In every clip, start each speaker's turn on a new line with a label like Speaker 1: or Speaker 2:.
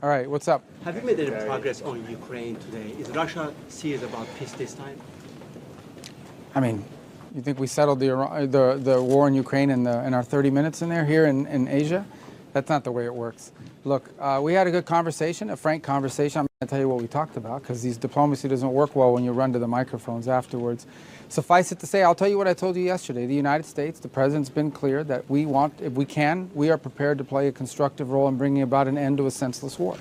Speaker 1: All right, what's up?
Speaker 2: Have you made any progress on Ukraine today? Is Russia serious about peace this time?
Speaker 1: I mean, you think we settled the war in Ukraine in our 30 minutes in there here in Asia? That's not the way it works. Look, we had a good conversation, a frank conversation. I'm going to tell you what we talked about because these diplomacy doesn't work well when you run to the microphones afterwards. Suffice it to say, I'll tell you what I told you yesterday. The United States, the President's been clear that we want, if we can, we are prepared to play a constructive role in bringing about an end to a senseless war.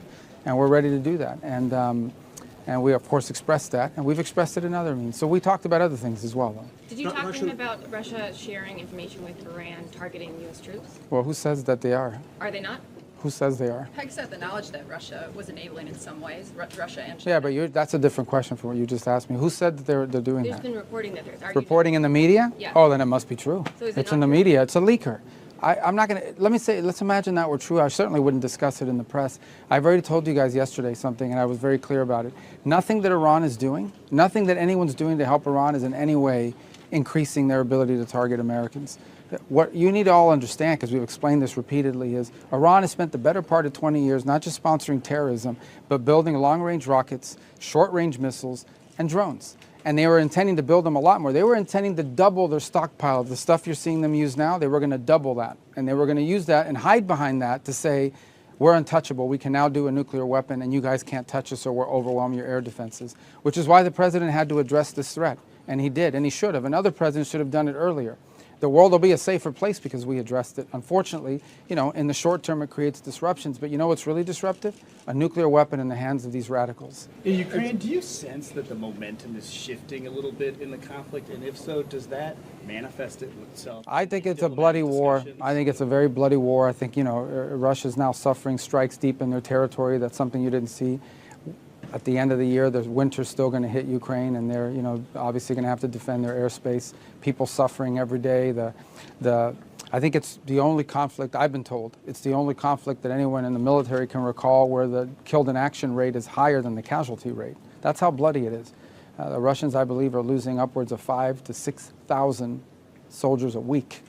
Speaker 1: And we're ready to do that. And we, of course, expressed that, and we've expressed it in other means. So we talked about other things as well, though.
Speaker 3: Did you talk to him about Russia sharing information with Iran targeting U.S. troops?
Speaker 1: Well, who says that they are?
Speaker 3: Are they not?
Speaker 1: Who says they are?
Speaker 4: Peg said the knowledge that Russia was enabling in some ways, Russia and China.
Speaker 1: Yeah, but that's a different question from what you just asked me. Who said that they're doing
Speaker 3: There's
Speaker 1: that?
Speaker 3: been reporting that there's
Speaker 1: Reporting in the media?
Speaker 3: Yeah.
Speaker 1: Oh, then it must be true.
Speaker 3: So is it
Speaker 1: It's
Speaker 3: not
Speaker 1: in the
Speaker 3: true?
Speaker 1: media. It's a leaker. I'm not going to, let's imagine that were true. I certainly wouldn't discuss it in the press. I've already told you guys yesterday something, and I was very clear about it. Nothing that Iran is doing, nothing that anyone's doing to help Iran is in any way increasing their ability to target Americans. What you need to all understand, because we've explained this repeatedly, is Iran has spent the better part of 20 years not just sponsoring terrorism, but building long-range rockets, short-range missiles, and drones. And they were intending to build them a lot more. They were intending to double their stockpile of the stuff you're seeing them use now. They were going to double that. And they were going to use that and hide behind that to say, we're untouchable. We can now do a nuclear weapon, and you guys can't touch us or we'll overwhelm your air defenses, which is why the president had to address this threat. And he did, and he should have. And other presidents should have done it earlier. The world will be a safer place because we addressed it. Unfortunately, you know, in the short term, it creates disruptions. But you know what's really disruptive? A nuclear weapon in the hands of these radicals.
Speaker 5: In Ukraine, do you sense that the momentum is shifting a little bit in the conflict? And if so, does that manifest itself?
Speaker 1: I think it's a bloody war. I think it's a very bloody war. I think, you know, Russia's now suffering strikes deep in their territory. That's something you didn't see. At the end of the year, the winter's still going to hit Ukraine, and they're, you know, obviously going to have to defend their airspace. People suffering every day. I think it's the only conflict, I've been told, it's the only conflict that anyone in the military can recall where the killed in action rate is higher than the casualty rate. That's how bloody it is. The Russians, I believe, are losing upwards of 5,000 to 6,000 soldiers a week.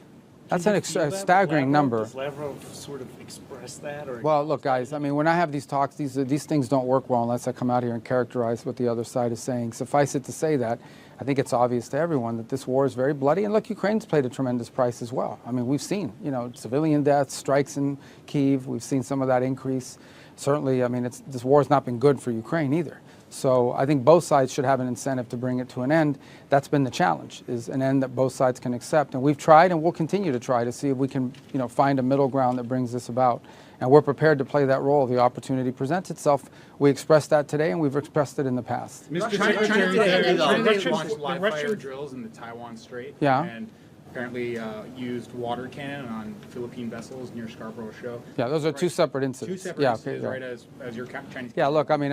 Speaker 1: That's a staggering number.
Speaker 5: Does Lavrov sort of express that? Or
Speaker 1: well, look, guys, I mean, when I have these talks, these things don't work well unless I come out here and characterize what the other side is saying. Suffice it to say that I think it's obvious to everyone that this war is very bloody. And look, Ukraine's paid a tremendous price as well. I mean, we've seen, you know, civilian deaths, strikes in Kyiv. We've seen some of that increase. Certainly, I mean, this war has not been good for Ukraine either. So I think both sides should have an incentive to bring it to an end. That's been the challenge, is an end that both sides can accept. And we've tried and we'll continue to try to see if we can, you know, find a middle ground that brings this about. And we're prepared to play that role if the opportunity presents itself. We expressed that today and we've expressed it in the past.
Speaker 6: Mr. China launched live fire drills in the Taiwan Strait.
Speaker 1: Yeah.
Speaker 6: And apparently used water cannon on Philippine vessels near Scarborough Shoal.
Speaker 1: Yeah, those are two separate incidents.
Speaker 6: Two separate incidents, right, as your Chinese.
Speaker 1: Yeah, look, I mean,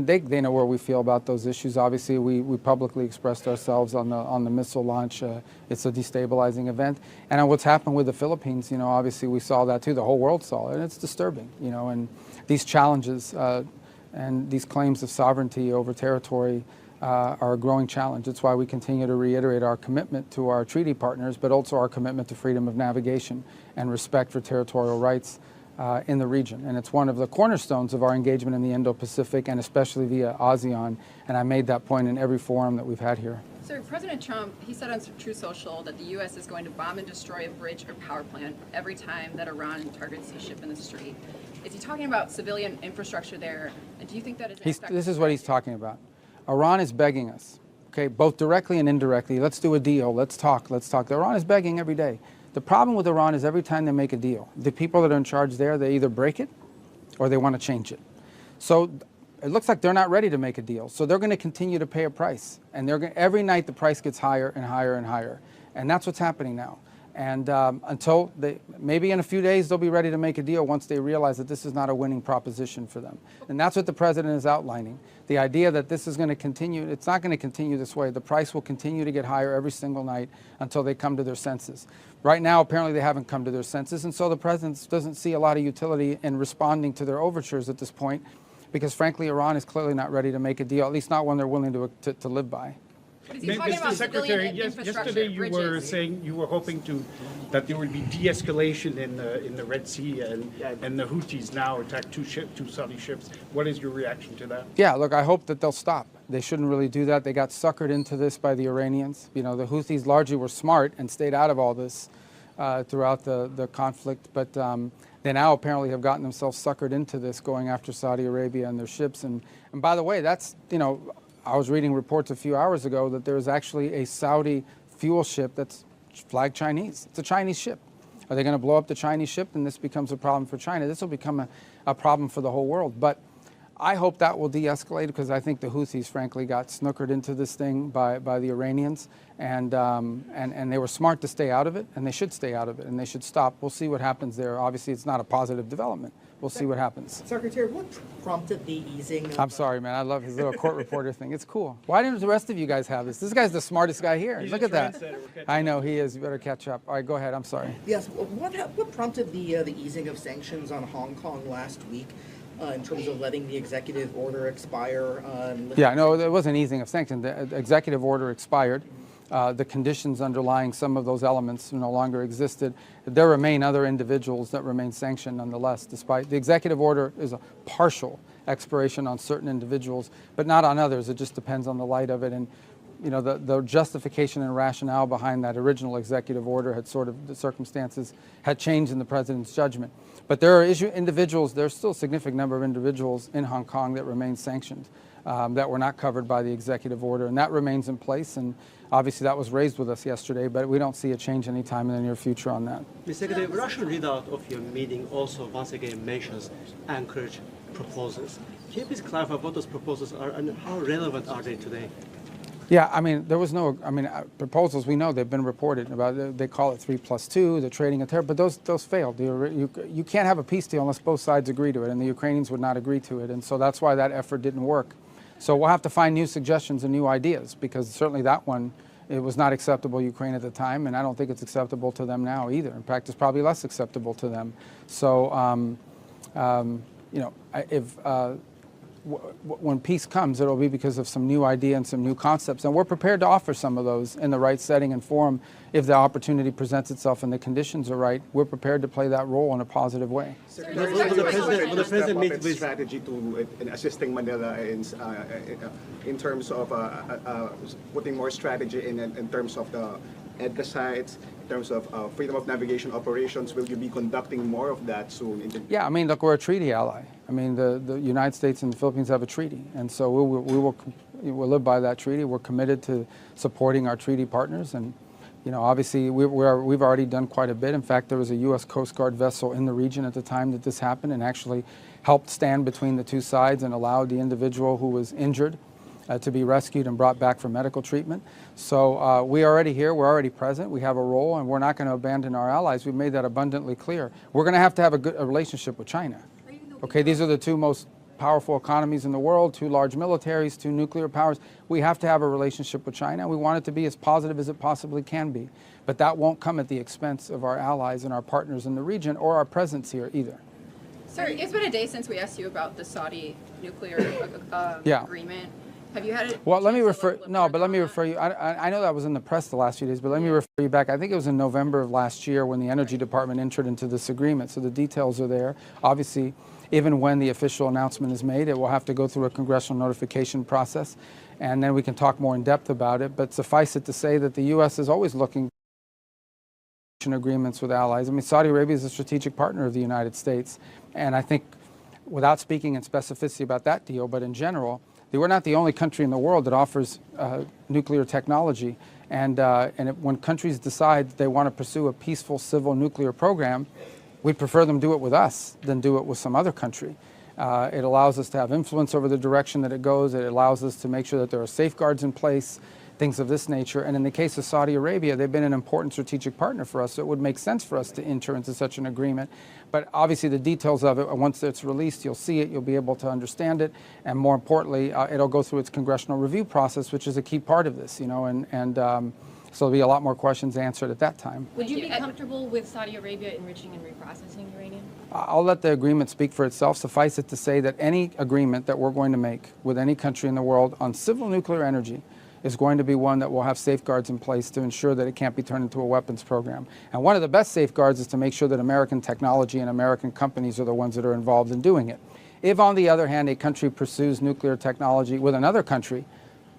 Speaker 1: they know where we feel about those issues. Obviously, we publicly expressed ourselves on the missile launch. It's a destabilizing event. And on what's happened with the Philippines, you know, obviously we saw that too. The whole world saw it, and it's disturbing, you know, and these challenges and these claims of sovereignty over territory are a growing challenge. That's why we continue to reiterate our commitment to our treaty partners, but also our commitment to freedom of navigation and respect for territorial rights in the region. And it's one of the cornerstones of our engagement in the Indo-Pacific, and especially via ASEAN. And I made that point in every forum that we've had here.
Speaker 4: Sir, President Trump, he said on True Social that the U.S. is going to bomb and destroy a bridge or power plant every time that Iran targets a ship in the Strait. Is he talking about civilian infrastructure there? And do you think that is...
Speaker 1: This is what he's talking about. Iran is begging us, okay, both directly and indirectly. Let's do a deal. Let's talk. Let's talk. Iran is begging every day. The problem with Iran is every time they make a deal, the people that are in charge there, they either break it or they want to change it. So it looks like they're not ready to make a deal. So they're going to continue to pay a price. And every night the price gets higher and higher and higher. And that's what's happening now. And until maybe in a few days, they'll be ready to make a deal once they realize that this is not a winning proposition for them. And that's what the president is outlining. The idea that this is going to continue, it's not going to continue this way. The price will continue to get higher every single night until they come to their senses. Right now, apparently they haven't come to their senses. And so the president doesn't see a lot of utility in responding to their overtures at this point, because frankly, Iran is clearly not ready to make a deal, at least not one they're willing to live by.
Speaker 4: Is he talking
Speaker 5: Mr.
Speaker 4: about
Speaker 5: Secretary,
Speaker 4: civilian
Speaker 5: yes,
Speaker 4: infrastructure,
Speaker 5: yesterday you were
Speaker 4: bridges?
Speaker 5: saying you were hoping that there would be de-escalation in the Red Sea and the Houthis now attacked two Saudi ships. What is your reaction to that?
Speaker 1: Yeah, look, I hope that they'll stop. They shouldn't really do that. They got suckered into this by the Iranians. You know, the Houthis largely were smart and stayed out of all this throughout the conflict, but they now apparently have gotten themselves suckered into this, going after Saudi Arabia and their ships. And by the way, that's, you know, I was reading reports a few hours ago that there is actually a Saudi fuel ship that's flagged Chinese. It's a Chinese ship. Are they going to blow up the Chinese ship and this becomes a problem for China? This will become a problem for the whole world. But I hope that will de-escalate, because I think the Houthis, frankly, got snookered into this thing by the Iranians, and they were smart to stay out of it, and they should stay out of it, and they should stop. We'll see what happens there. Obviously, it's not a positive development. We'll see what happens.
Speaker 7: Secretary, what prompted the easing of...
Speaker 1: I'm sorry, man. I love his little court reporter thing. It's cool. Why didn't the rest of you guys have this? This guy's the smartest guy here.
Speaker 5: He's
Speaker 1: Look
Speaker 5: a
Speaker 1: at that.
Speaker 5: trendsetter. We're catching
Speaker 1: I know he is. You better catch up. All right, go ahead. I'm sorry.
Speaker 7: Yes, what prompted the easing of sanctions on Hong Kong last week in terms of letting the executive order expire?
Speaker 1: Yeah, no, there was an easing of sanctions. The executive order expired. The conditions underlying some of those elements no longer existed. There remain other individuals that remain sanctioned nonetheless, despite the executive order is a partial expiration on certain individuals, but not on others. It just depends on the light of it. And you know, the justification and rationale behind that original executive order had sort of, the circumstances had changed in the president's judgment. But there are individuals, there's still a significant number of individuals in Hong Kong that remain sanctioned, that were not covered by the executive order, and that remains in place. And obviously that was raised with us yesterday, but we don't see a change anytime in the near future on that.
Speaker 2: Mr. Secretary, Russian readout of your meeting also once again mentions Anchorage proposals. Can you please clarify what those proposals are and how relevant are they today?
Speaker 1: Yeah, I mean, there was no, proposals, we know they've been reported about. They call it 3+2, the trading of terror, but those failed. You can't have a peace deal unless both sides agree to it, and the Ukrainians would not agree to it, and so that's why that effort didn't work. So we'll have to find new suggestions and new ideas, because certainly that one, it was not acceptable to Ukraine at the time, and I don't think it's acceptable to them now either. In fact, it's probably less acceptable to them. So, you know, when peace comes, it'll be because of some new idea and some new concepts. And we're prepared to offer some of those in the right setting and forum if the opportunity presents itself and the conditions are right. We're prepared to play that role in a positive way.
Speaker 2: Will the president meet with
Speaker 8: strategy in assisting Manila in terms of putting more strategy in terms of the EDCA sites, in terms of freedom of navigation operations? Will you be conducting more of that soon?
Speaker 1: Yeah, I mean, look, we're a treaty ally. I mean, the United States and the Philippines have a treaty, and so we'll live by that treaty. We're committed to supporting our treaty partners, and you know, obviously, we've already done quite a bit. In fact, there was a U.S. Coast Guard vessel in the region at the time that this happened, and actually helped stand between the two sides and allowed the individual who was injured to be rescued and brought back for medical treatment. So we're already here, we're already present, we have a role, and we're not going to abandon our allies. We've made that abundantly clear. We're going to have a good relationship with China. Okay, these are the two most powerful economies in the world, two large militaries, two nuclear powers. We have to have a relationship with China. We want it to be as positive as it possibly can be. But that won't come at the expense of our allies and our partners in the region or our presence here either.
Speaker 4: Sir, it's been a day since we asked you about the Saudi nuclear agreement. Have you had
Speaker 1: Well, let me refer. No, but let me refer you. I know that was in the press the last few days, but let me refer you back. I think it was in November of last year when the Energy Department entered into this agreement. So the details are there. Obviously, even when the official announcement is made, it will have to go through a congressional notification process, and then we can talk more in depth about it. But suffice it to say that the U.S. is always looking for agreements with allies. I mean, Saudi Arabia is a strategic partner of the United States, and I think, without speaking in specificity about that deal, but in general, we're not the only country in the world that offers nuclear technology. And when countries decide they want to pursue a peaceful civil nuclear program, we'd prefer them do it with us than do it with some other country. It allows us to have influence over the direction that it goes. It allows us to make sure that there are safeguards in place, things of this nature. And in the case of Saudi Arabia, they've been an important strategic partner for us, so it would make sense for us to enter into such an agreement. But obviously the details of it, once it's released, you'll see it, you'll be able to understand it, and more importantly, it'll go through its congressional review process, which is a key part of this, you know, and so there'll be a lot more questions answered at that time.
Speaker 3: Would you be comfortable with Saudi Arabia enriching and reprocessing uranium?
Speaker 1: I'll let the agreement speak for itself. Suffice it to say that any agreement that we're going to make with any country in the world on civil nuclear energy is going to be one that will have safeguards in place to ensure that it can't be turned into a weapons program. And one of the best safeguards is to make sure that American technology and American companies are the ones that are involved in doing it. If, on the other hand, a country pursues nuclear technology with another country,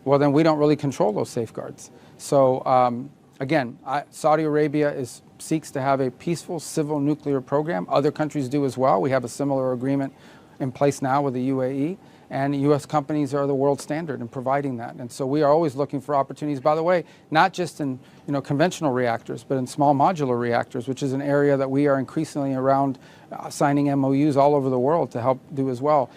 Speaker 1: well, then we don't really control those safeguards. So, again, Saudi Arabia seeks to have a peaceful civil nuclear program. Other countries do as well. We have a similar agreement in place now with the UAE. And U.S. companies are the world standard in providing that. And so we are always looking for opportunities, by the way, not just in conventional reactors, but in small modular reactors, which is an area that we are increasingly around signing MOUs all over the world to help do as well.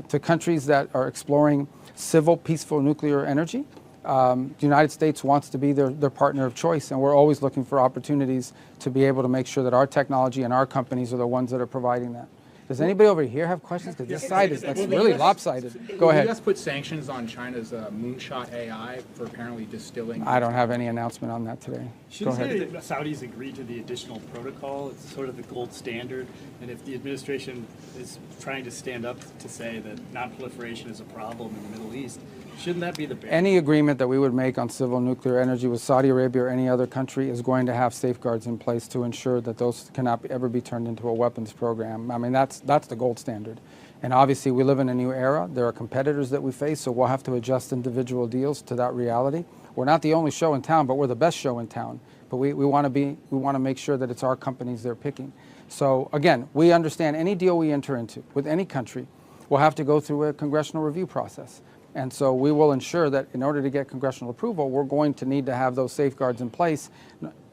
Speaker 1: To countries that are exploring civil, peaceful nuclear energy, the United States wants to be their partner of choice, and we're always looking for opportunities to be able to make sure that our technology and our companies are the ones that are providing that. Does anybody over here have questions? Because this side is really lopsided. Go ahead.
Speaker 6: The U.S. put sanctions on China's Moonshot AI for apparently distilling.
Speaker 1: I don't have any announcement on that today. Go ahead.
Speaker 9: The Saudis agreed to the additional protocol. It's sort of the gold standard. And if the administration is trying to stand up to say that non-proliferation is a problem in the Middle East, shouldn't that be the basis?
Speaker 1: Any agreement that we would make on civil nuclear energy with Saudi Arabia or any other country is going to have safeguards in place to ensure that those cannot ever be turned into a weapons program. I mean, that's the gold standard. And obviously, we live in a new era. There are competitors that we face, so we'll have to adjust individual deals to that reality. We're not the only show in town, but we're the best show in town. But we want to make sure that it's our companies they're picking. So again, we understand any deal we enter into with any country will have to go through a congressional review process. And so we will ensure that in order to get congressional approval, we're going to need to have those safeguards in place,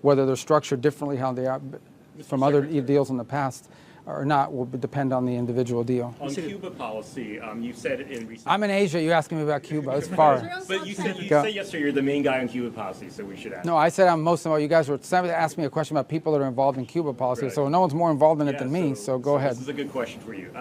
Speaker 1: whether they're structured differently how they are from other deals in the past or not will depend on the individual deal.
Speaker 10: On Cuba policy, you said in recent...
Speaker 1: I'm in Asia. You're asking me about Cuba. It's far.
Speaker 10: But you said yesterday you're the main guy on Cuba policy, so we should ask.
Speaker 1: No, I said I'm most of all. You guys were asking me a question about people that are involved in Cuba policy,
Speaker 10: Right.
Speaker 1: So no one's more involved in it than me, so go ahead.
Speaker 10: This is a good question for you.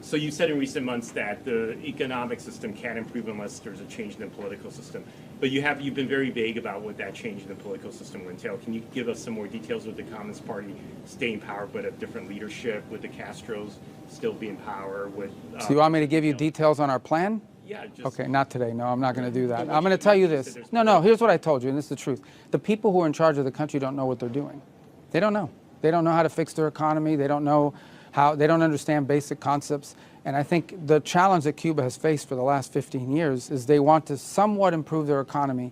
Speaker 10: So you said in recent months that the economic system can't improve unless there's a change in the political system. But you've been very vague about what that change in the political system would entail. Can you give us some more details with the Communist Party staying in power but a different leadership, with the Castros still be in power? With
Speaker 1: So you want me to give you details on our plan?
Speaker 10: Yeah. Just,
Speaker 1: Okay, not today. No, I'm not going to do that. I'm going to tell you this. No, here's what I told you, and this is the truth. The people who are in charge of the country don't know what they're doing. They don't know. They don't know how to fix their economy. They don't know how. They don't understand basic concepts. And I think the challenge that Cuba has faced for the last 15 years is they want to somewhat improve their economy,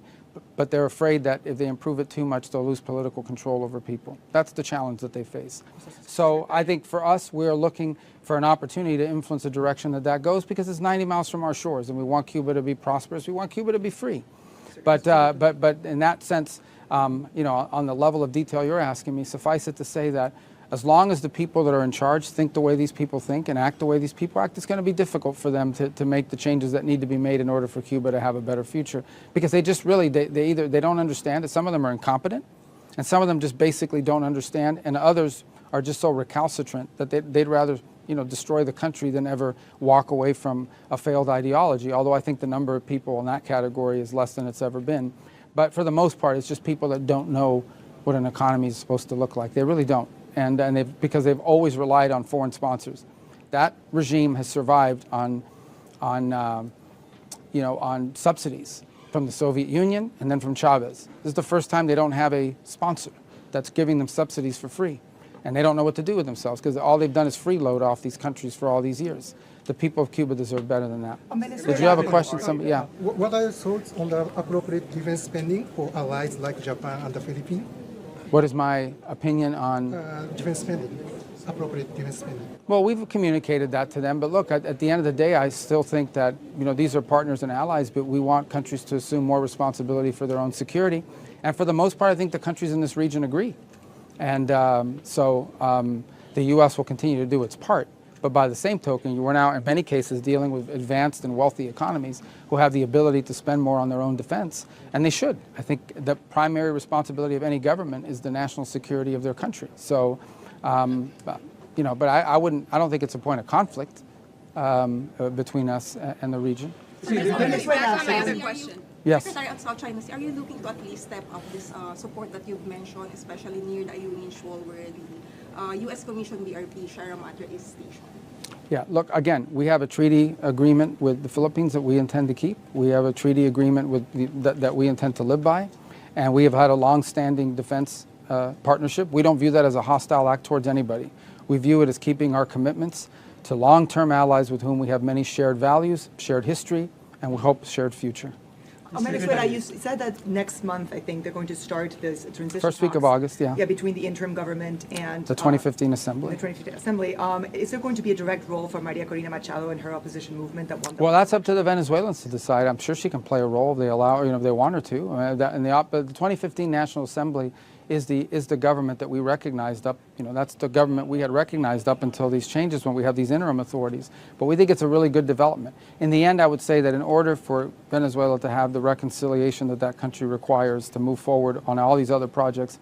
Speaker 1: but they're afraid that if they improve it too much, they'll lose political control over people. That's the challenge that they face. So I think for us, we're looking for an opportunity to influence the direction that goes, because it's 90 miles from our shores, and we want Cuba to be prosperous. We want Cuba to be free. But in that sense, on the level of detail you're asking me, suffice it to say that as long as the people that are in charge think the way these people think and act the way these people act, it's going to be difficult for them to make the changes that need to be made in order for Cuba to have a better future. Because they just really, they don't understand it. Some of them are incompetent, and some of them just basically don't understand, and others are just so recalcitrant that they'd rather destroy the country than ever walk away from a failed ideology, although I think the number of people in that category is less than it's ever been. But for the most part, it's just people that don't know what an economy is supposed to look like. They really don't. And because they've always relied on foreign sponsors. That regime has survived on subsidies from the Soviet Union and then from Chavez. This is the first time they don't have a sponsor that's giving them subsidies for free. And they don't know what to do with themselves, because all they've done is freeload off these countries for all these years. The people of Cuba deserve better than that. Did you have a question? Yeah.
Speaker 11: What are your thoughts on the appropriate defense spending for allies like Japan and the Philippines?
Speaker 1: What is my opinion on
Speaker 11: defense spending, appropriate defense spending?
Speaker 1: Well, we've communicated that to them. But look, at the end of the day, I still think that these are partners and allies, but we want countries to assume more responsibility for their own security. And for the most part, I think the countries in this region agree. And so the U.S. will continue to do its part. But by the same token, we're now, in many cases, dealing with advanced and wealthy economies who have the ability to spend more on their own defense. And they should. I think the primary responsibility of any government is the national security of their country. So, but I don't think it's a point of conflict between us and the region.
Speaker 4: Back on my other question.
Speaker 1: Yes.
Speaker 12: Secretary of South China Sea, are you looking to at least step up this support that you've mentioned, especially near the Ayungin Shoal, where the U.S. Commission BRP Sierra Madre is stationed?
Speaker 1: Yeah, look, again, we have a treaty agreement with the Philippines that we intend to keep. We have a treaty agreement with that we intend to live by. And we have had a long-standing defense partnership. We don't view that as a hostile act towards anybody. We view it as keeping our commitments to long-term allies with whom we have many shared values, shared history, and we hope shared future.
Speaker 12: Venezuela, you said that next month, I think, they're going to start this transition
Speaker 1: First week of
Speaker 12: talks.
Speaker 1: August, yeah.
Speaker 12: Yeah, between the interim government and
Speaker 1: The 2015 Assembly.
Speaker 12: The 2015 Assembly. Is there going to be a direct role for Maria Corina Machado and her opposition movement that won the
Speaker 1: Well, that's up to the Venezuelans to decide. I'm sure she can play a role if they allow, if they want her to. The 2015 National Assembly is the government that we recognized up. That's the government we had recognized up until these changes when we have these interim authorities. But we think it's a really good development. In the end, I would say that in order for Venezuela to have the reconciliation that that country requires to move forward on all these other projects,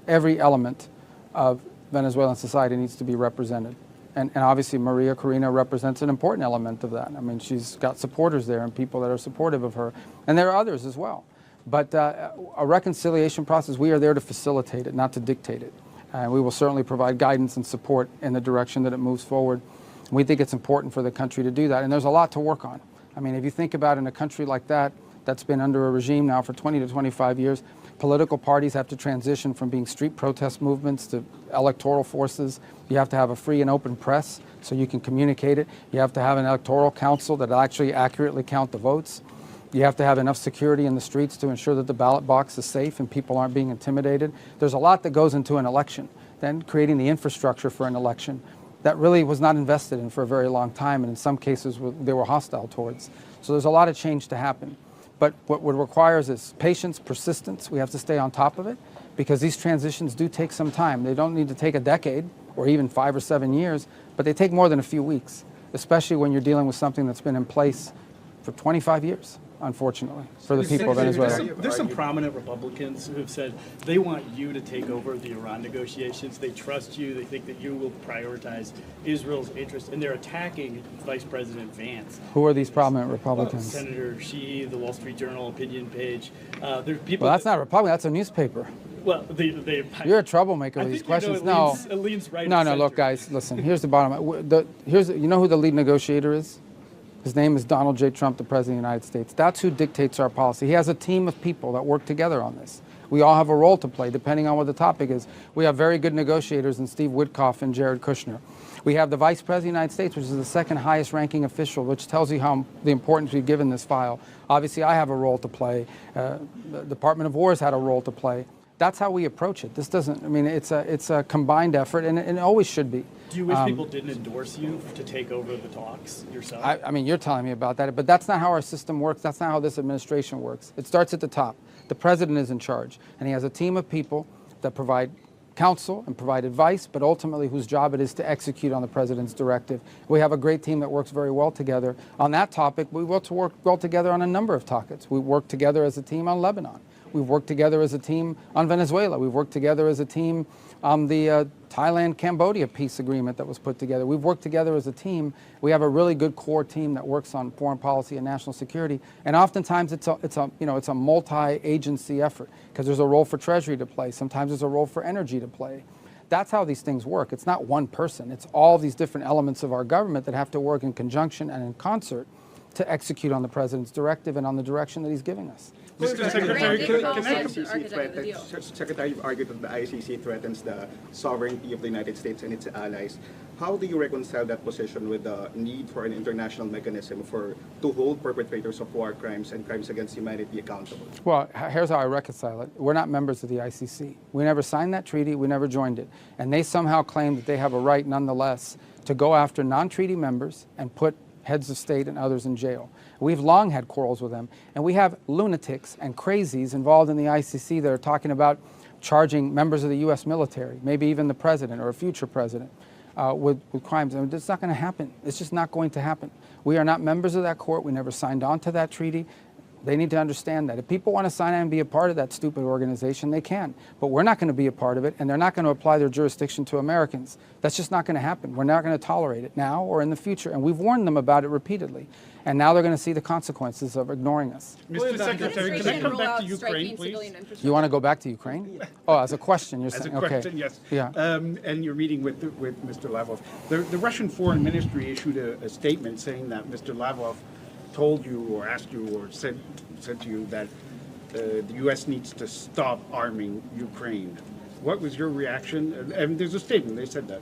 Speaker 1: every element of Venezuelan society needs to be represented. And obviously Maria Corina represents an important element of that. I mean, she's got supporters there and people that are supportive of her. And there are others as well. But a reconciliation process, we are there to facilitate it, not to dictate it. And we will certainly provide guidance and support in the direction that it moves forward. We think it's important for the country to do that. And there's a lot to work on. I mean, if you think about in a country like that, that's been under a regime now for 20 to 25 years, political parties have to transition from being street protest movements to electoral forces. You have to have a free and open press so you can communicate it. You have to have an electoral council that actually accurately count the votes. You have to have enough security in the streets to ensure that the ballot box is safe and people aren't being intimidated. There's a lot that goes into an election. Then creating the infrastructure for an election that really was not invested in for a very long time, and in some cases they were hostile towards. So there's a lot of change to happen. But what it requires is patience, persistence. We have to stay on top of it because these transitions do take some time. They don't need to take a decade or even 5 or 7 years, but they take more than a few weeks, especially when you're dealing with something that's been in place for 25 years. Unfortunately, for the people of Venezuela.
Speaker 9: There's some prominent Republicans who have said they want you to take over the Iran negotiations. They trust you. They think that you will prioritize Israel's interests, and they're attacking Vice President Vance.
Speaker 1: Who are these prominent Republicans?
Speaker 9: Senator Sheehy, the Wall Street Journal opinion page. There's people.
Speaker 1: Well, that's not Republican. That's a newspaper.
Speaker 9: Well,
Speaker 1: you're a troublemaker with these questions.
Speaker 9: It leans right.
Speaker 1: No. Look, guys, listen. Here's the bottom line. You know who the lead negotiator is? His name is Donald J. Trump, the President of the United States. That's who dictates our policy. He has a team of people that work together on this. We all have a role to play, depending on what the topic is. We have very good negotiators in Steve Witkoff and Jared Kushner. We have the Vice President of the United States, which is the second highest ranking official, which tells you how the importance we've given this file. Obviously, I have a role to play. The Department of War has had a role to play. That's how we approach it. This doesn't, I mean, it's a combined effort, and it always should be.
Speaker 9: Do you wish people didn't endorse you to take over the talks yourself?
Speaker 1: I mean, you're telling me about that, but that's not how our system works. That's not how this administration works. It starts at the top. The president is in charge, and he has a team of people that provide counsel and provide advice, but ultimately whose job it is to execute on the president's directive. We have a great team that works very well together. On that topic, we will work well together on a number of topics. We work together as a team on Lebanon. We've worked together as a team on Venezuela. We've worked together as a team on the Thailand-Cambodia peace agreement that was put together. We've worked together as a team. We have a really good core team that works on foreign policy and national security. And oftentimes it's a multi-agency effort because there's a role for Treasury to play. Sometimes there's a role for energy to play. That's how these things work. It's not one person. It's all these different elements of our government that have to work in conjunction and in concert to execute on the president's directive and on the direction that he's giving us.
Speaker 8: Mr. Secretary, you've argued that the ICC threatens the sovereignty of the United States and its allies. How do you reconcile that position with the need for an international mechanism to hold perpetrators of war crimes and crimes against humanity accountable?
Speaker 1: Well, here's how I reconcile it. We're not members of the ICC. We never signed that treaty. We never joined it. And they somehow claim that they have a right, nonetheless, to go after non-treaty members and put heads of state and others in jail. We've long had quarrels with them, and we have lunatics and crazies involved in the ICC that are talking about charging members of the U.S. military, maybe even the president or a future president, with crimes. I mean, it's not going to happen. It's just not going to happen. We are not members of that court. We never signed on to that treaty. They need to understand that. If people want to sign on and be a part of that stupid organization, they can. But we're not going to be a part of it, and they're not going to apply their jurisdiction to Americans. That's just not going to happen. We're not going to tolerate it now or in the future. And we've warned them about it repeatedly. And now they're going to see the consequences of ignoring us.
Speaker 5: Mr. Secretary, can I come back to Ukraine, please?
Speaker 1: You want to go back to Ukraine? Oh, as a question, you're
Speaker 5: As
Speaker 1: saying?
Speaker 5: a question,
Speaker 1: okay.
Speaker 5: yes.
Speaker 1: Yeah.
Speaker 5: And you're meeting with Mr. Lavrov. The Russian Foreign Ministry issued a statement saying that Mr. Lavrov told you or asked you or said to you that the U.S. needs to stop arming Ukraine. What was your reaction? And there's a statement. They said that.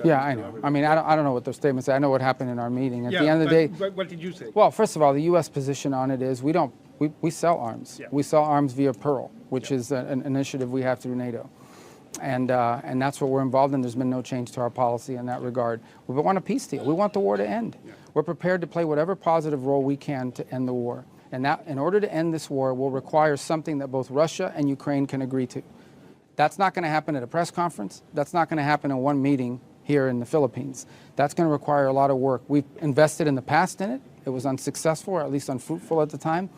Speaker 1: Yeah, I know. I mean, I don't know what their statements say. I know what happened in our meeting. At the end of the day,
Speaker 5: what did you say?
Speaker 1: Well, first of all, the U.S. position on it is we sell arms.
Speaker 5: Yeah.
Speaker 1: We sell arms via Pearl, which is an initiative we have through NATO. And that's what we're involved in. There's been no change to our policy in that regard. We want a peace deal. We want the war to end. Yeah. We're prepared to play whatever positive role we can to end the war. And that, in order to end this war, will require something that both Russia and Ukraine can agree to. That's not going to happen at a press conference. That's not going to happen in one meeting here in the Philippines. That's going to require a lot of work. We've invested in the past in it. It was unsuccessful, or at least unfruitful at the time.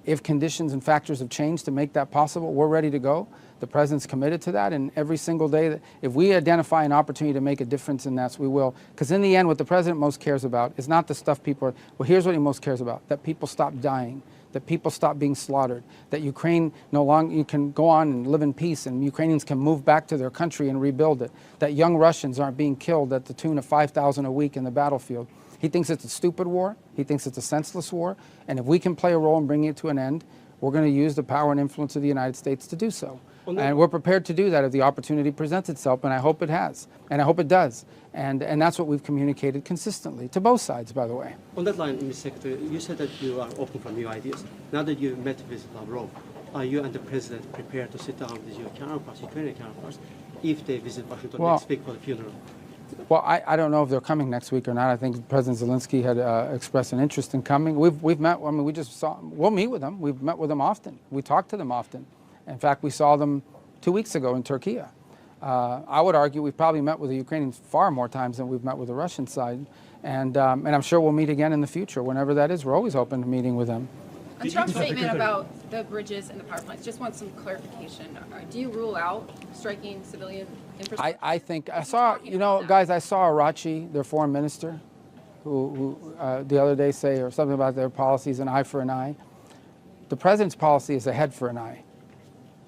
Speaker 1: If conditions and factors have changed to make that possible, we're ready to go. The President's committed to that, and every single day, if we identify an opportunity to make a difference in that, we will. Because in the end, what the President most cares about is not the stuff people are, well, here's what he most cares about, that people stop dying, that people stop being slaughtered, that Ukraine no longer, you can go on and live in peace, and Ukrainians can move back to their country and rebuild it, that young Russians aren't being killed at the tune of 5,000 a week in the battlefield. He thinks it's a stupid war. He thinks it's a senseless war. And if we can play a role in bringing it to an end, we're going to use the power and influence of the United States to do so. And we're prepared to do that if the opportunity presents itself, and I hope it has, and I hope it does. And that's what we've communicated consistently, to both sides, by the way.
Speaker 2: On that line, Mr. Secretary, you said that you are open for new ideas. Now that you met with Lavrov, are you and the President prepared to sit down with your counterparts, Ukrainian counterparts, if they visit Washington next week for the funeral?
Speaker 1: Well, I don't know if they're coming next week or not. I think President Zelensky had expressed an interest in coming. We've met. I mean, we'll meet with them. We've met with them often. We talk to them often. In fact, we saw them 2 weeks ago in Turkey. I would argue we've probably met with the Ukrainians far more times than we've met with the Russian side, and I'm sure we'll meet again in the future. Whenever that is, we're always open to meeting with them.
Speaker 4: On Trump's statement about the bridges and the power plants, just want some clarification. Do you rule out striking civilian infrastructure?
Speaker 1: I think I saw, guys, I saw Arachi, their foreign minister, who the other day say or something about their policies, an eye for an eye. The president's policy is a head for an eye.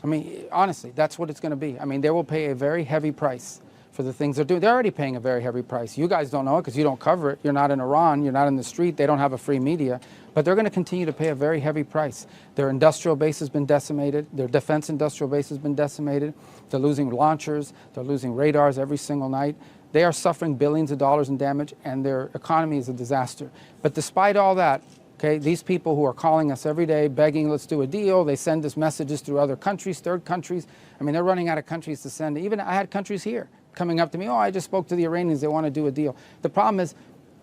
Speaker 1: I mean, honestly, that's what it's going to be. I mean, they will pay a very heavy price for the things they're doing. They're already paying a very heavy price. You guys don't know it because you don't cover it. You're not in Iran. You're not in the street. They don't have a free media. But they're going to continue to pay a very heavy price. Their industrial base has been decimated. Their defense industrial base has been decimated. They're losing launchers. They're losing radars every single night. They are suffering billions of dollars in damage, and their economy is a disaster. But despite all that, okay, these people who are calling us every day, begging, let's do a deal, they send us messages through other countries, third countries. I mean, they're running out of countries to send. Even I had countries here coming up to me, oh, I just spoke to the Iranians, they want to do a deal. The problem is,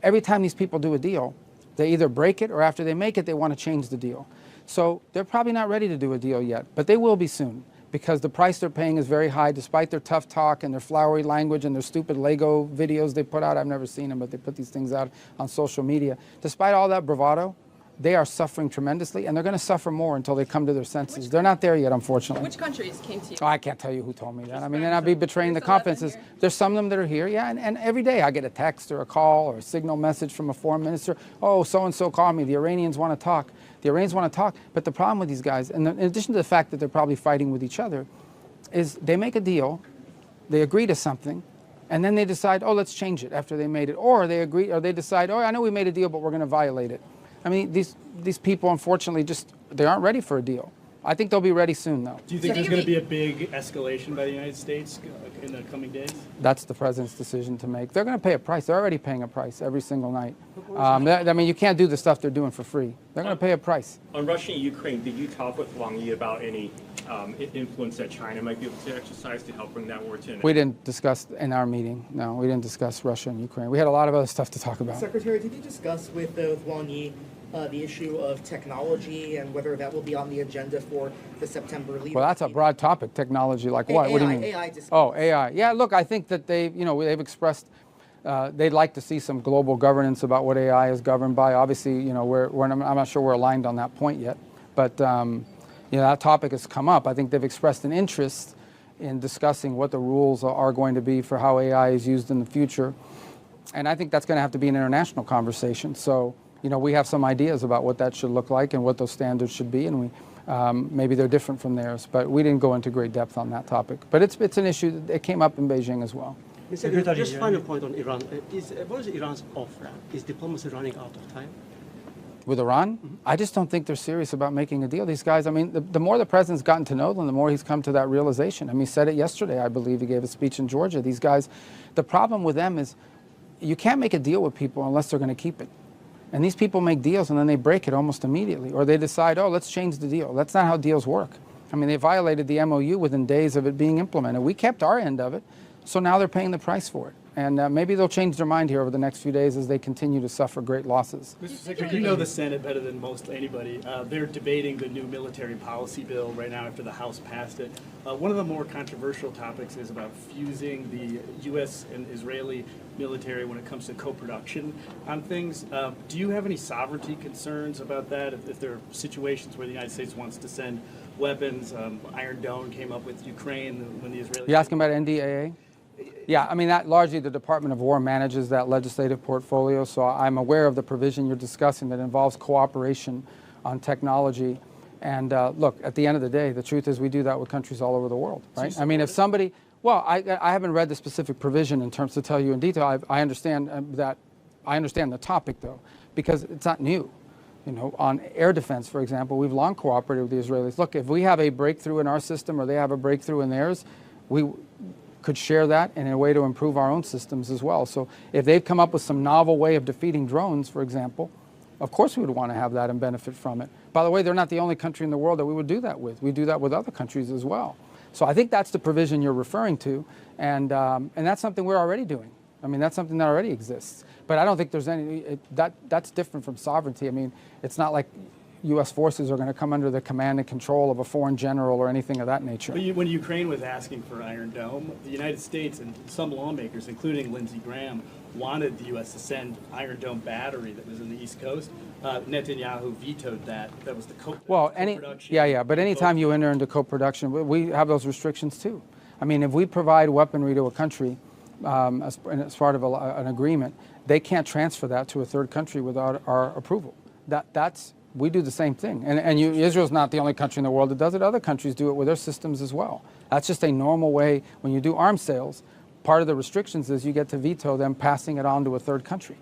Speaker 1: every time these people do a deal, they either break it or after they make it, they want to change the deal. So they're probably not ready to do a deal yet, but they will be soon because the price they're paying is very high despite their tough talk and their flowery language and their stupid Lego videos they put out. I've never seen them, but they put these things out on social media. Despite all that bravado, they are suffering tremendously, and they're going to suffer more until they come to their senses. They're not there yet, unfortunately.
Speaker 4: Which countries came to you?
Speaker 1: Oh, I can't tell you who told me that. I mean, then I'd be betraying the confidences. There's some of them that are here, yeah, and every day I get a text or a call or a signal message from a foreign minister. Oh, so-and-so called me. The Iranians want to talk. The Iranians want to talk. But the problem with these guys, and in addition to the fact that they're probably fighting with each other, is they make a deal, they agree to something, and then they decide, oh, let's change it after they made it. Or they agree, or they decide, oh, I know we made a deal, but we're going to violate it. I mean, these people, unfortunately, they aren't ready for a deal. I think they'll be ready soon, though.
Speaker 9: Do you think there's going to be a big escalation by the United States in the coming days?
Speaker 1: That's the president's decision to make. They're going to pay a price. They're already paying a price every single night. I mean, you can't do the stuff they're doing for free. They're going to pay a price.
Speaker 10: On Russia and Ukraine, did you talk with Wang Yi about any influence that China might be able to exercise to help bring that war to an end?
Speaker 1: We didn't discuss in our meeting. No, we didn't discuss Russia and Ukraine. We had a lot of other stuff to talk about.
Speaker 7: Secretary, did you discuss with Wang Yi the issue of technology and whether that will be on the agenda for the September leadership?
Speaker 1: Well, that's a broad topic. Technology, like what?
Speaker 7: AI,
Speaker 1: What do you mean?
Speaker 7: AI discussion.
Speaker 1: Oh, AI. Yeah, look, I think that they've expressed they'd like to see some global governance about what AI is governed by. Obviously, you know, I'm not sure we're aligned on that point yet, but you know, that topic has come up. I think they've expressed an interest in discussing what the rules are going to be for how AI is used in the future. And I think that's going to have to be an international conversation. So, you know, we have some ideas about what that should look like and what those standards should be, and we maybe they're different from theirs, but we didn't go into great depth on that topic. But it's an issue that came up in Beijing as well.
Speaker 2: Just final point on Iran. What is Iran's off-ramp? Is diplomacy running out of time?
Speaker 1: With Iran, I just don't think they're serious about making a deal. These guys, I mean, the more the president's gotten to know them, the more he's come to that realization. I mean, he said it yesterday, I believe. He gave a speech in Georgia. These guys, the problem with them is you can't make a deal with people unless they're going to keep it. And these people make deals and then they break it almost immediately. Or they decide, oh, let's change the deal. That's not how deals work. I mean, they violated the MOU within days of it being implemented. We kept our end of it, so now they're paying the price for it. And maybe they'll change their mind here over the next few days as they continue to suffer great losses.
Speaker 9: Mr. Secretary, you know the Senate better than most anybody. They're debating the new military policy bill right now after the House passed it. One of the more controversial topics is about fusing the U.S. and Israeli military when it comes to co-production on things. Do you have any sovereignty concerns about that? If there are situations where the United States wants to send weapons, Iron Dome came up with Ukraine when the Israelis...
Speaker 1: You asking about NDAA? Yeah, I mean, that largely the Department of War manages that legislative portfolio, so I'm aware of the provision you're discussing that involves cooperation on technology. And look, at the end of the day, the truth is we do that with countries all over the world, right? I mean, if somebody, well, I haven't read the specific provision in terms to tell you in detail. I understand that, I understand the topic though, because it's not new. You know, on air defense, for example, we've long cooperated with the Israelis. Look, if we have a breakthrough in our system or they have a breakthrough in theirs, we could share that in a way to improve our own systems as well. So if they've come up with some novel way of defeating drones, for example, of course we would want to have that and benefit from it. By the way, they're not the only country in the world that we would do that with. We do that with other countries as well. So I think that's the provision you're referring to, and that's something we're already doing. I mean, that's something that already exists. But I don't think there's any, that's different from sovereignty. I mean, it's not like U.S. forces are going to come under the command and control of a foreign general or anything of that nature.
Speaker 9: But when Ukraine was asking for Iron Dome, the United States and some lawmakers, including Lindsey Graham, wanted the U.S. to send Iron Dome battery that was in the East Coast. Netanyahu vetoed that. That was the co-production.
Speaker 1: But anytime you enter into co-production, we have those restrictions too. I mean, if we provide weaponry to a country as part of an agreement, they can't transfer that to a third country without our approval. We do the same thing. And Israel's not the only country in the world that does it. Other countries do it with their systems as well. That's just a normal way. When you do arms sales, part of the restrictions is you get to veto them passing it on to a third country.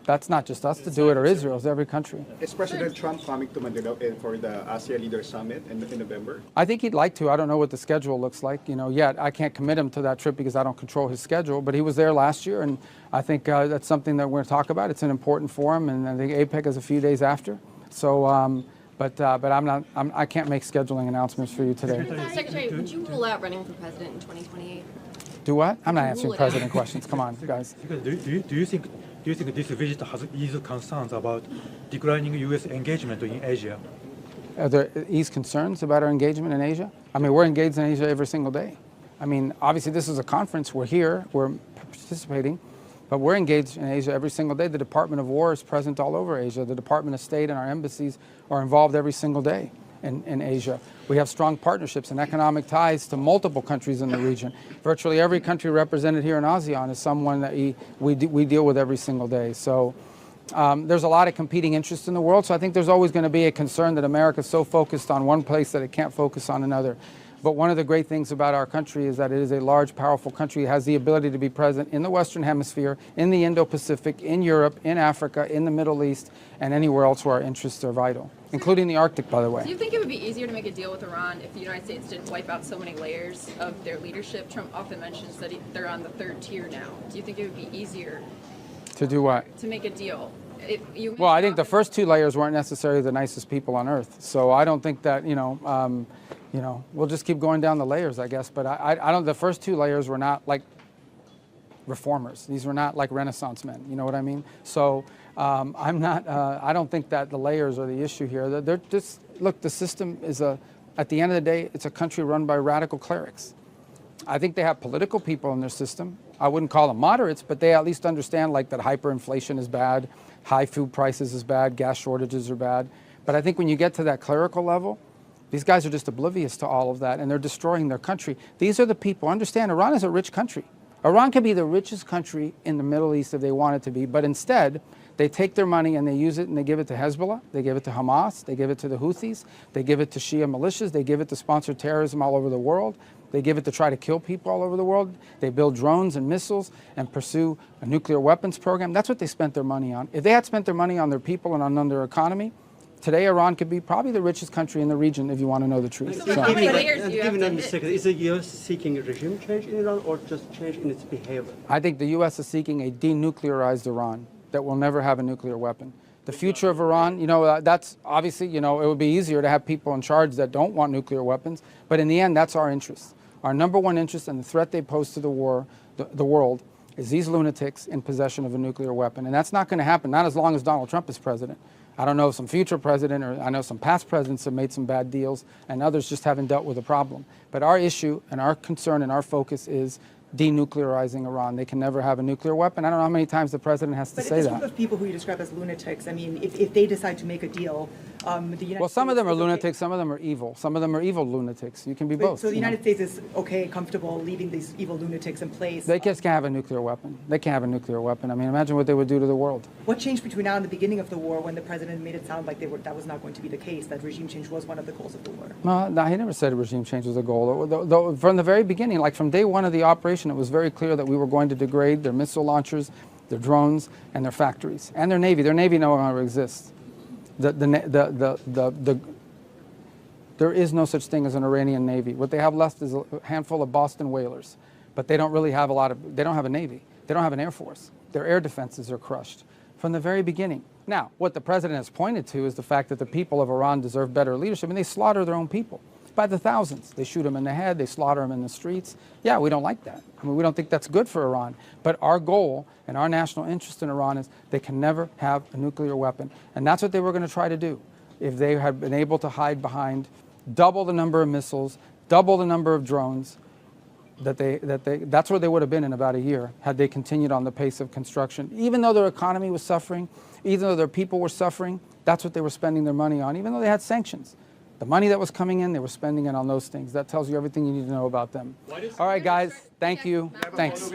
Speaker 1: That's not just us to do it or Israel, it's every country.
Speaker 8: Is President Trump coming to Manila for the ASEAN Leaders Summit in November?
Speaker 1: I think he'd like to. I don't know what the schedule looks like, you know, yet. I can't commit him to that trip because I don't control his schedule, but he was there last year, and I think that's something that we're going to talk about. It's an important forum, and I think APEC is a few days after. So, but I can't make scheduling announcents for you today.
Speaker 3: Secretary, would you rule out running for president in 2028?
Speaker 1: Do what? I'm not answering president questions. Come on, guys.
Speaker 13: Do you think this visit has eased concerns about declining U.S. engagement in Asia?
Speaker 1: Are there eased concerns about our engagement in Asia? I mean, we're engaged in Asia every single day. I mean, obviously this is a conference. We're here. We're participating. But we're engaged in Asia every single day. The Department of War is present all over Asia. The Department of State and our embassies are involved every single day in Asia. We have strong partnerships and economic ties to multiple countries in the region. Virtually every country represented here in ASEAN is someone that we deal with every single day. So there's a lot of competing interests in the world, so I think there's always going to be a concern that America is so focused on one place that it can't focus on another. But one of the great things about our country is that it is a large, powerful country. It has the ability to be present in the Western Hemisphere, in the Indo-Pacific, in Europe, in Africa, in the Middle East, and anywhere else where our interests are vital, including the Arctic, by the way.
Speaker 4: Do you think it would be easier to make a deal with Iran if the United States didn't wipe out so many layers of their leadership? Trump often mentions that they're on the third tier now. Do you think it would be easier
Speaker 1: to do what?
Speaker 4: To make a deal?
Speaker 1: Well, I think the first two layers weren't necessarily the nicest people on earth. So I don't think that, we'll just keep going down the layers, I guess. But I don't. The first two layers were not like reformers. These were not like Renaissance men. You know what I mean? So I'm not. I don't think that the layers are the issue here. They're just look. The system is at the end of the day, it's a country run by radical clerics. I think they have political people in their system, I wouldn't call them moderates, but they at least understand like that hyperinflation is bad, high food prices is bad, gas shortages are bad. But I think when you get to that clerical level, these guys are just oblivious to all of that, and they're destroying their country. These are the people. Understand, Iran is a rich country. Iran can be the richest country in the Middle East if they want it to be, but instead, they take their money and they use it and they give it to Hezbollah, they give it to Hamas, they give it to the Houthis, they give it to Shia militias, they give it to sponsor terrorism all over the world, they give it to try to kill people all over the world, they build drones and missiles and pursue a nuclear weapons program. That's what they spent their money on. If they had spent their money on their people and on their economy, today Iran could be probably the richest country in the region if you want to know the truth.
Speaker 3: So how many layers do you have
Speaker 2: Given
Speaker 3: to
Speaker 2: that,
Speaker 3: hit?
Speaker 2: Secretary, is the U.S. seeking a regime change in Iran or just change in its behavior?
Speaker 1: I think the U.S. is seeking a denuclearized Iran that will never have a nuclear weapon. The future of Iran, that's obviously, it would be easier to have people in charge that don't want nuclear weapons, but in the end, that's our interest. Our number one interest and the threat they pose to the world is these lunatics in possession of a nuclear weapon. And that's not going to happen, not as long as Donald Trump is president. I don't know if some future president, or I know some past presidents have made some bad deals, and others just haven't dealt with the problem. But our issue and our concern and our focus is denuclearizing Iran. They can never have a nuclear weapon. I don't know how many times the president has to say
Speaker 12: But this
Speaker 1: that.
Speaker 12: group of people who you describe as lunatics, I mean, if they decide to make a deal, the United
Speaker 1: Well, some of
Speaker 12: States
Speaker 1: them are
Speaker 12: is okay.
Speaker 1: lunatics, some of them are evil. Some of them are evil lunatics. You can be both.
Speaker 12: So the
Speaker 1: you know.
Speaker 12: United States is okay, comfortable leaving these evil lunatics in place.
Speaker 1: They just can't have a nuclear weapon. They can't have a nuclear weapon. I mean, imagine what they would do to the world.
Speaker 12: What changed between now and the beginning of the war when the president made it sound like that was not going to be the case, that regime change was one of the goals of the war?
Speaker 1: No, he never said a regime change was a goal. From the very beginning, like from day one of the operation, it was very clear that we were going to degrade their missile launchers, their drones, and their factories, and their Navy. Their Navy no longer exists. There is no such thing as an Iranian Navy. What they have left is a handful of Boston whalers, but they don't really have they don't have a Navy. They don't have an Air Force. Their air defenses are crushed from the very beginning. Now, what the president has pointed to is the fact that the people of Iran deserve better leadership, and they slaughter their own people by the thousands. They shoot them in the head, they slaughter them in the streets. Yeah, we don't like that. I mean, we don't think that's good for Iran. But our goal and our national interest in Iran is they can never have a nuclear weapon. And that's what they were going to try to do if they had been able to hide behind double the number of missiles, double the number of drones. That's where they would have been in about a year had they continued on the pace of construction. Even though their economy was suffering, even though their people were suffering, that's what they were spending their money on, even though they had sanctions. The money that was coming in, they were spending it on those things. That tells you everything you need to know about them. All right, guys, thank you. Thanks.